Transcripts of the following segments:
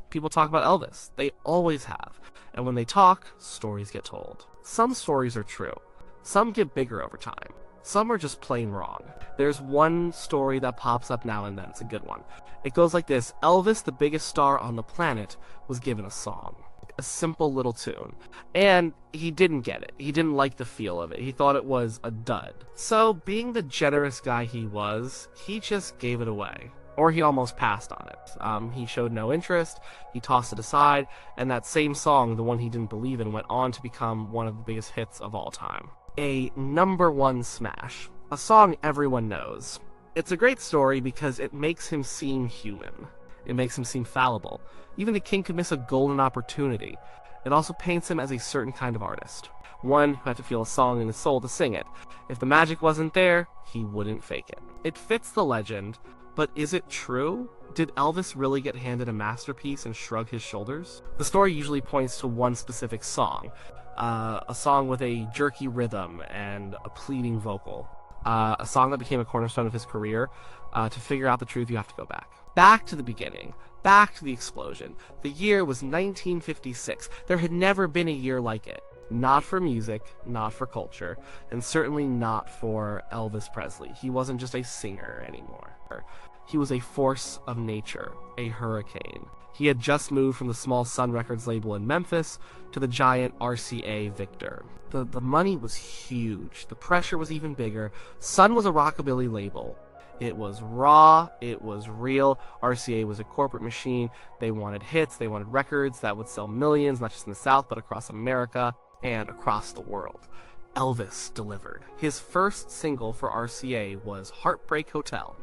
People talk about Elvis. They always have. And when they talk, stories get told. Some stories are true. Some get bigger over time. Some are just plain wrong. There's one story that pops up now and then. It's a good one. It goes like this. Elvis, the biggest star on the planet, was given a song. A simple little tune. And he didn't get it. He didn't like the feel of it. He thought it was a dud. So, being the generous guy he was, he just gave it away. Or he almost passed on it. He showed no interest, he tossed it aside, and that same song, the one he didn't believe in, went on to become one of the biggest hits of all time. A #1 smash. A song everyone knows. It's a great story because it makes him seem human. It makes him seem fallible. Even the king could miss a golden opportunity. It also paints him as a certain kind of artist. One who had to feel a song in his soul to sing it. If the magic wasn't there, he wouldn't fake it. It fits the legend, but is it true? Did Elvis really get handed a masterpiece and shrug his shoulders? The story usually points to one specific song. A song with a jerky rhythm and a pleading vocal. A song that became a cornerstone of his career. To figure out the truth, you have to go back. Back to the beginning. Back to the explosion. The year was 1956. There had never been a year like it. Not for music, not for culture, and certainly not for Elvis Presley. He wasn't just a singer anymore. He was a force of nature, a hurricane. He had just moved from the small Sun Records label in Memphis to the giant RCA Victor. The money was huge. The pressure was even bigger. Sun was a rockabilly label. It was raw, it was real. RCA was a corporate machine. They wanted hits, they wanted records that would sell millions, not just in the South, but across America and across the world. Elvis delivered. His first single for RCA was Heartbreak Hotel.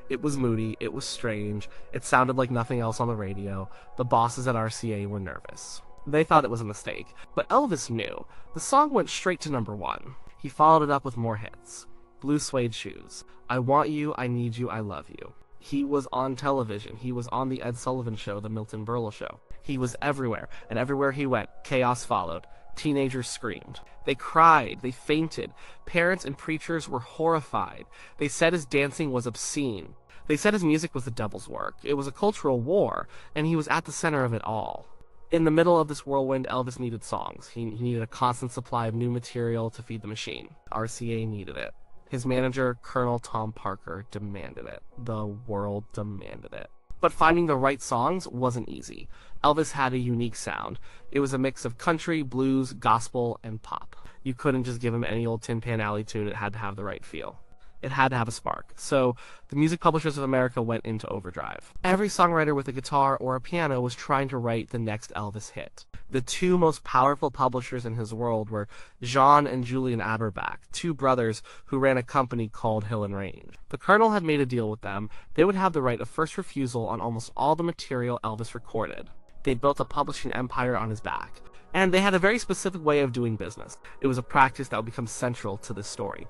It was moody, it was strange, it sounded like nothing else on the radio. The bosses at RCA were nervous. They thought it was a mistake, but Elvis knew. The song went straight to #1. He followed it up with more hits. Blue Suede Shoes, I Want You, I Need You, I Love You. He was on television. He was on the Ed Sullivan Show, the Milton Berle Show. He was everywhere, and everywhere he went, chaos followed. Teenagers screamed. They cried. They fainted. Parents and preachers were horrified. They said his dancing was obscene. They said his music was the devil's work. It was a cultural war, and he was at the center of it all. In the middle of this whirlwind, Elvis needed songs. He needed a constant supply of new material to feed the machine. RCA needed it. His manager, Colonel Tom Parker, demanded it. The world demanded it. But finding the right songs wasn't easy. Elvis had a unique sound. It was a mix of country, blues, gospel, and pop. You couldn't just give him any old Tin Pan Alley tune. It had to have the right feel. It had to have a spark. So the Music Publishers of America went into overdrive. Every songwriter with a guitar or a piano was trying to write the next Elvis hit. The two most powerful publishers in his world were John and Julian Aberbach, two brothers who ran a company called Hill and Range. The Colonel had made a deal with them. They would have the right of first refusal on almost all the material Elvis recorded. They built a publishing empire on his back. And they had a very specific way of doing business. It was a practice that would become central to this story.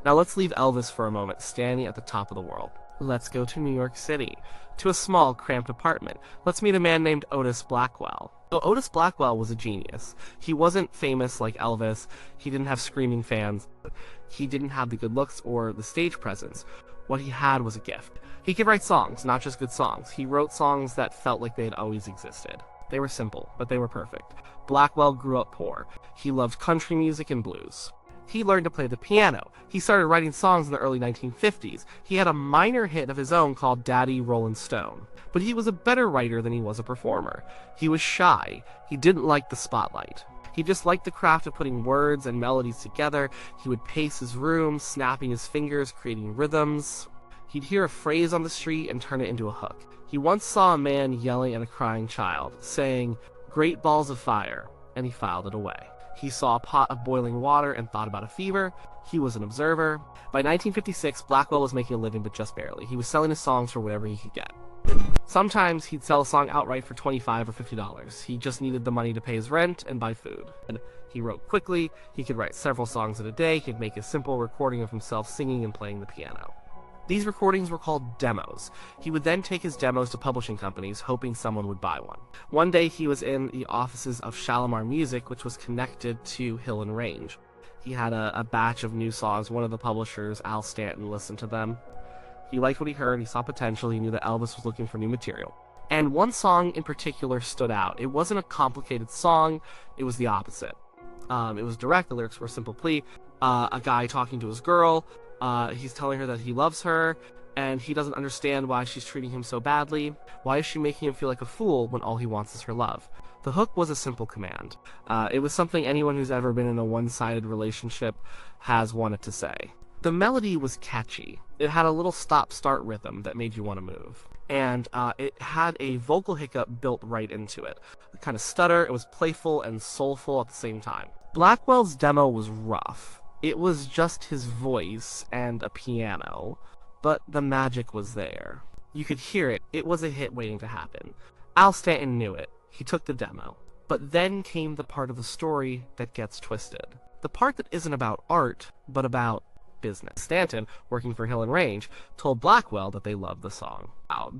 Now let's leave Elvis for a moment, standing at the top of the world. Let's go to New York City, to a small, cramped apartment. Let's meet a man named Otis Blackwell. So Otis Blackwell was a genius. He wasn't famous like Elvis. He didn't have screaming fans. He didn't have the good looks or the stage presence. What he had was a gift. He could write songs, not just good songs. He wrote songs that felt like they had always existed. They were simple, but they were perfect. Blackwell grew up poor. He loved country music and blues. He learned to play the piano. He started writing songs in the early 1950s. He had a minor hit of his own called Daddy Rollin' Stone. But he was a better writer than he was a performer. He was shy. He didn't like the spotlight. He just liked the craft of putting words and melodies together. He would pace his room, snapping his fingers, creating rhythms. He'd hear a phrase on the street and turn it into a hook. He once saw a man yelling at a crying child, saying, "Great balls of fire," and he filed it away. He saw a pot of boiling water and thought about a fever. He was an observer. By 1956, Blackwell was making a living, but just barely. He was selling his songs for whatever he could get. Sometimes he'd sell a song outright for $25 or $50. He just needed the money to pay his rent and buy food. And he wrote quickly. He could write several songs in a day. He could make a simple recording of himself singing and playing the piano. These recordings were called demos. He would then take his demos to publishing companies, hoping someone would buy one. One day he was in the offices of Shalimar Music, which was connected to Hill and Range. He had a batch of new songs. One of the publishers, Al Stanton, listened to them. He liked what he heard. He saw potential. He knew that Elvis was looking for new material. And one song in particular stood out. It wasn't a complicated song, it was the opposite. It was direct, the lyrics were a simple plea. A guy talking to his girl, he's telling her that he loves her, and he doesn't understand why she's treating him so badly. Why is she making him feel like a fool when all he wants is her love? The hook was a simple command. It was something anyone who's ever been in a one-sided relationship has wanted to say. The melody was catchy. It had a little stop-start rhythm that made you want to move. And it had a vocal hiccup built right into it. A kind of stutter, it was playful and soulful at the same time. Blackwell's demo was rough. It was just his voice and a piano, but the magic was there. You could hear it. It was a hit waiting to happen. Al Stanton knew it. He took the demo. But then came the part of the story that gets twisted. The part that isn't about art, but about business. Stanton, working for Hill and Range, told Blackwell that they loved the song.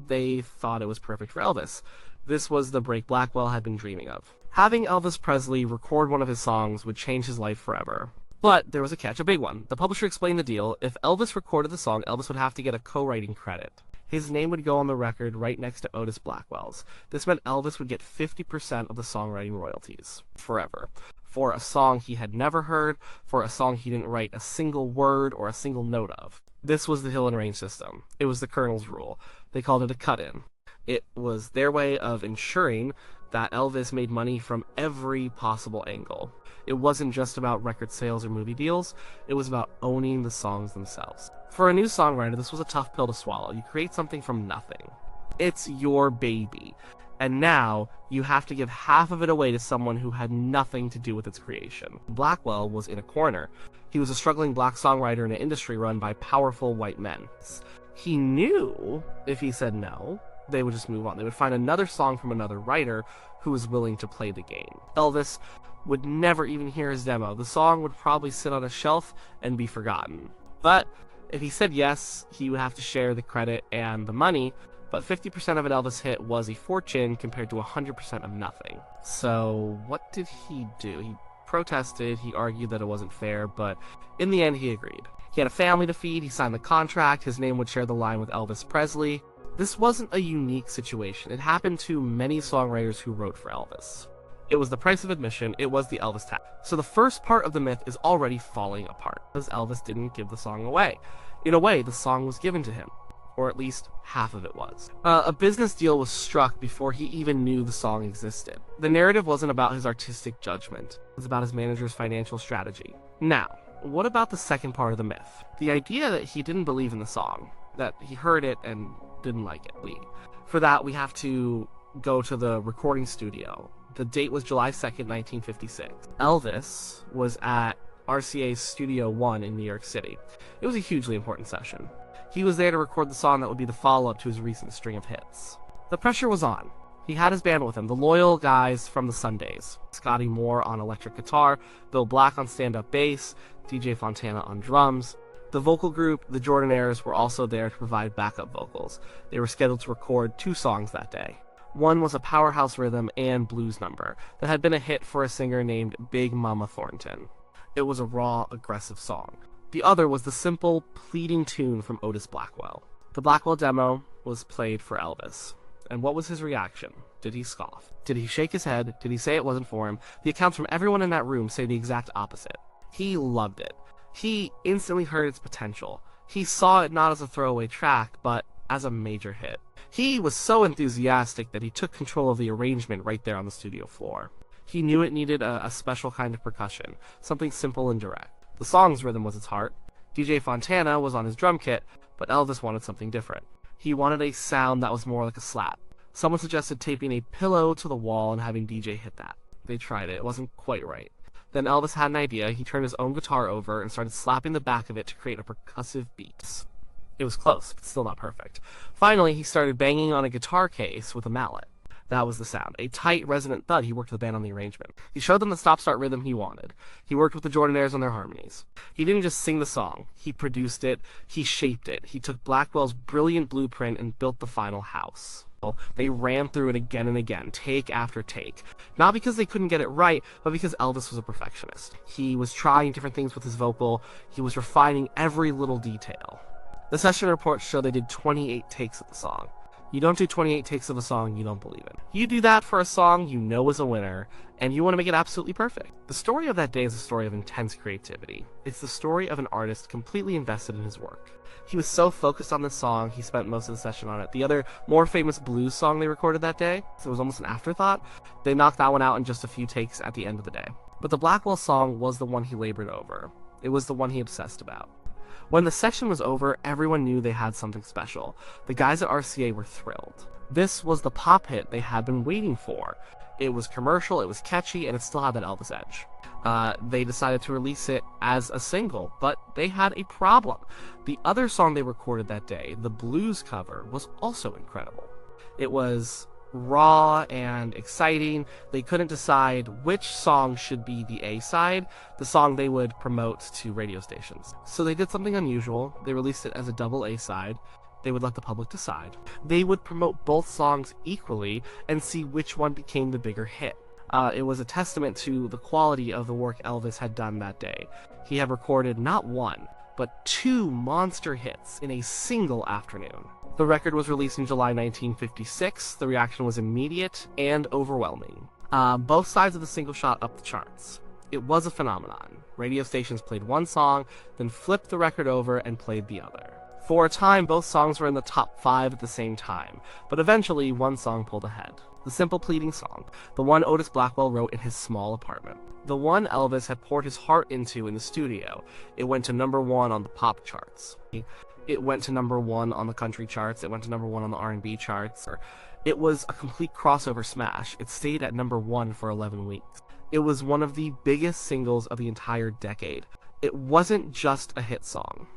They thought it was perfect for Elvis. This was the break Blackwell had been dreaming of. Having Elvis Presley record one of his songs would change his life forever. But there was a catch, a big one. The publisher explained the deal. If Elvis recorded the song, Elvis would have to get a co-writing credit. His name would go on the record right next to Otis Blackwell's. This meant Elvis would get 50% of the songwriting royalties. Forever. For a song he had never heard, for a song he didn't write a single word or a single note of. This was the Hill and Range system. It was the Colonel's rule. They called it a cut-in. It was their way of ensuring that Elvis made money from every possible angle. It wasn't just about record sales or movie deals, it was about owning the songs themselves. For a new songwriter, this was a tough pill to swallow. You create something from nothing. It's your baby. And now, you have to give half of it away to someone who had nothing to do with its creation. Blackwell was in a corner. He was a struggling black songwriter in an industry run by powerful white men. He knew if he said no, they would just move on. They would find another song from another writer who was willing to play the game. Elvis would never even hear his demo. The song would probably sit on a shelf and be forgotten. But if he said yes, he would have to share the credit and the money, but 50% of an Elvis hit was a fortune compared to 100% of nothing. So what did he do? He protested, he argued that it wasn't fair, but in the end he agreed. He had a family to feed, he signed the contract, his name would share the line with Elvis Presley. This wasn't a unique situation. It happened to many songwriters who wrote for Elvis. It was the price of admission, it was the Elvis tax. So the first part of the myth is already falling apart, because Elvis didn't give the song away. In a way, the song was given to him. Or at least half of it was. A business deal was struck before he even knew the song existed. The narrative wasn't about his artistic judgment. It was about his manager's financial strategy. Now, what about the second part of the myth? The idea that he didn't believe in the song, that he heard it and didn't like it. For that, we have to go to the recording studio. The date was July 2nd, 1956. Elvis was at RCA's Studio 1 in New York City. It was a hugely important session. He was there to record the song that would be the follow-up to his recent string of hits. The pressure was on. He had his band with him, the loyal guys from the Sundays. Scotty Moore on electric guitar, Bill Black on stand-up bass, DJ Fontana on drums. The vocal group, the Jordanaires, were also there to provide backup vocals. They were scheduled to record 2 songs that day. One was a powerhouse rhythm and blues number that had been a hit for a singer named Big Mama Thornton. It was a raw, aggressive song. The other was the simple, pleading tune from Otis Blackwell. The Blackwell demo was played for Elvis. And what was his reaction? Did he scoff? Did he shake his head? Did he say it wasn't for him? The accounts from everyone in that room say the exact opposite. He loved it. He instantly heard its potential. He saw it not as a throwaway track, but as a major hit. He was so enthusiastic that he took control of the arrangement right there on the studio floor. He knew it needed a special kind of percussion, something simple and direct. The song's rhythm was its heart. DJ Fontana was on his drum kit, but Elvis wanted something different. He wanted a sound that was more like a slap. Someone suggested taping a pillow to the wall and having DJ hit that. They tried it. It wasn't quite right. Then Elvis had an idea. He turned his own guitar over and started slapping the back of it to create a percussive beat. It was close, but still not perfect. Finally, he started banging on a guitar case with a mallet. That was the sound. A tight, resonant thud. He worked with the band on the arrangement. He showed them the stop-start rhythm he wanted. He worked with the Jordanaires on their harmonies. He didn't just sing the song. He produced it. He shaped it. He took Blackwell's brilliant blueprint and built the final house. They ran through it again and again, take after take. Not because they couldn't get it right, but because Elvis was a perfectionist. He was trying different things with his vocal. He was refining every little detail. The session reports show they did 28 takes of the song. You don't do 28 takes of a song you don't believe in. You do that for a song you know is a winner, and you want to make it absolutely perfect. The story of that day is a story of intense creativity. It's the story of an artist completely invested in his work. He was so focused on this song, he spent most of the session on it. The other, more famous blues song they recorded that day, so it was almost an afterthought, they knocked that one out in just a few takes at the end of the day. But the Blackwell song was the one he labored over. It was the one he obsessed about. When the session was over, everyone knew they had something special. The guys at RCA were thrilled. This was the pop hit they had been waiting for. It was commercial, it was catchy, and it still had that Elvis edge. They decided to release it as a single, but they had a problem. The other song they recorded that day, the blues cover, was also incredible. It was raw and exciting. They couldn't decide which song should be the A-side, the song they would promote to radio stations. So they did something unusual. They released it as a double A-side. They would let the public decide. They would promote both songs equally and see which one became the bigger hit. It was a testament to the quality of the work Elvis had done that day. He had recorded not one, but 2 monster hits in a single afternoon. The record was released in July 1956. The reaction was immediate and overwhelming. Both sides of the single shot up the charts. It was a phenomenon. Radio stations played one song, then flipped the record over and played the other. For a time, both songs were in the top 5 at the same time, but eventually one song pulled ahead. The simple pleading song, the one Otis Blackwell wrote in his small apartment. The one Elvis had poured his heart into in the studio. It went to number 1 on the pop charts. It went to number 1 on the country charts. It went to number 1 on the R&B charts. It was a complete crossover smash. It stayed at number 1 for 11 weeks. It was one of the biggest singles of the entire decade. It wasn't just a hit song.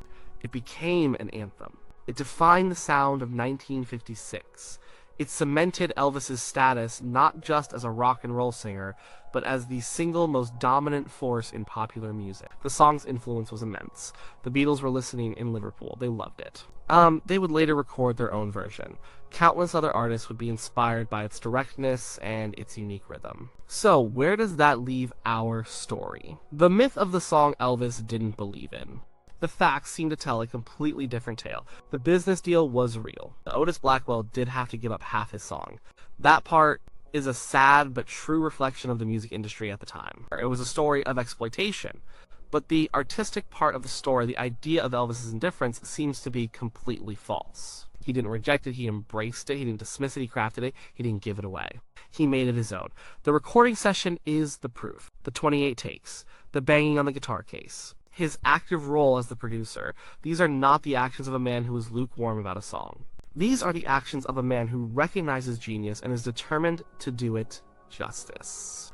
It became an anthem. It defined the sound of 1956. It cemented Elvis's status not just as a rock and roll singer, but as the single most dominant force in popular music. The song's influence was immense. The Beatles were listening in Liverpool. They loved it. They would later record their own version. Countless other artists would be inspired by its directness and its unique rhythm. So, where does that leave our story? The myth of the song Elvis didn't believe in. The facts seem to tell a completely different tale. The business deal was real. Otis Blackwell did have to give up half his song. That part is a sad but true reflection of the music industry at the time. It was a story of exploitation, but the artistic part of the story, the idea of Elvis's indifference, seems to be completely false. He didn't reject it, he embraced it, he didn't dismiss it, he crafted it, he didn't give it away. He made it his own. The recording session is the proof. The 28 takes, the banging on the guitar case, his active role as the producer. These are not the actions of a man who is lukewarm about a song. These are the actions of a man who recognizes genius and is determined to do it justice.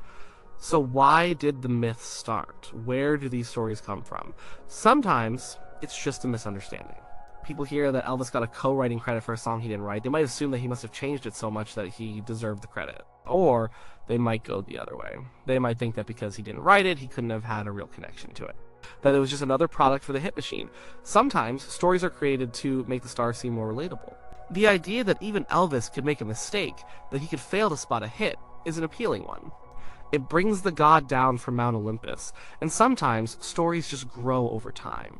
So why did the myth start? Where do these stories come from? Sometimes it's just a misunderstanding. People hear that Elvis got a co-writing credit for a song he didn't write. They might assume that he must have changed it so much that he deserved the credit. Or they might go the other way. They might think that because he didn't write it, he couldn't have had a real connection to it. That it was just another product for the hit machine. Sometimes stories are created to make the star seem more relatable. The idea that even Elvis could make a mistake, that he could fail to spot a hit, is an appealing one. It brings the god down from Mount Olympus, and sometimes stories just grow over time.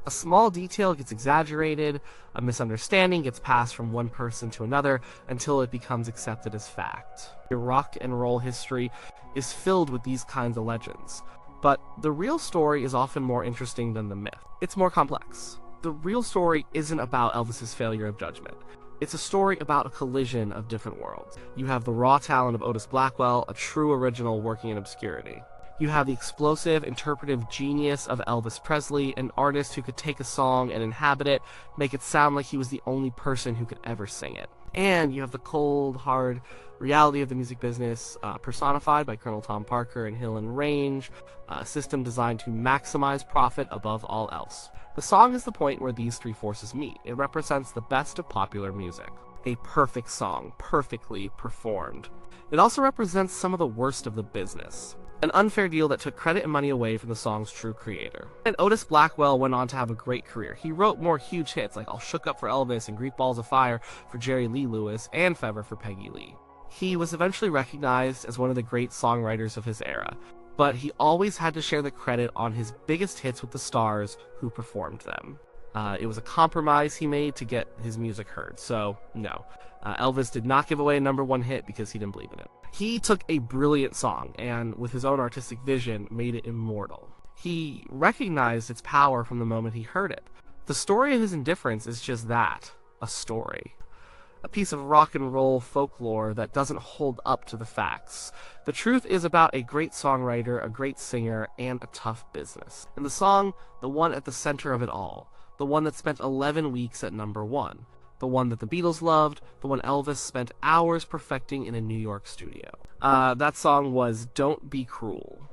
A small detail gets exaggerated, a misunderstanding gets passed from one person to another until it becomes accepted as fact. Rock and roll history is filled with these kinds of legends. But the real story is often more interesting than the myth. It's more complex. The real story isn't about Elvis's failure of judgment. It's a story about a collision of different worlds. You have the raw talent of Otis Blackwell, a true original working in obscurity. You have the explosive, interpretive genius of Elvis Presley, an artist who could take a song and inhabit it, make it sound like he was the only person who could ever sing it. And you have the cold, hard reality of the music business, personified by Colonel Tom Parker and Hill and Range, a system designed to maximize profit above all else. The song is the point where these three forces meet. It represents the best of popular music. A perfect song, perfectly performed. It also represents some of the worst of the business. An unfair deal that took credit and money away from the song's true creator. And Otis Blackwell went on to have a great career. He wrote more huge hits like All Shook Up for Elvis and Greek Balls of Fire for Jerry Lee Lewis and Fever for Peggy Lee. He was eventually recognized as one of the great songwriters of his era, but he always had to share the credit on his biggest hits with the stars who performed them. It was a compromise he made to get his music heard. So, no. Elvis did not give away a #1 hit because he didn't believe in it. He took a brilliant song and, with his own artistic vision, made it immortal. He recognized its power from the moment he heard it. The story of his indifference is just that, a story. A piece of rock and roll folklore that doesn't hold up to the facts. The truth is about a great songwriter, a great singer, and a tough business. In the song, the one at the center of it all, the one that spent 11 weeks at #1, the one that the Beatles loved, the one Elvis spent hours perfecting in a New York studio. That song was Don't Be Cruel.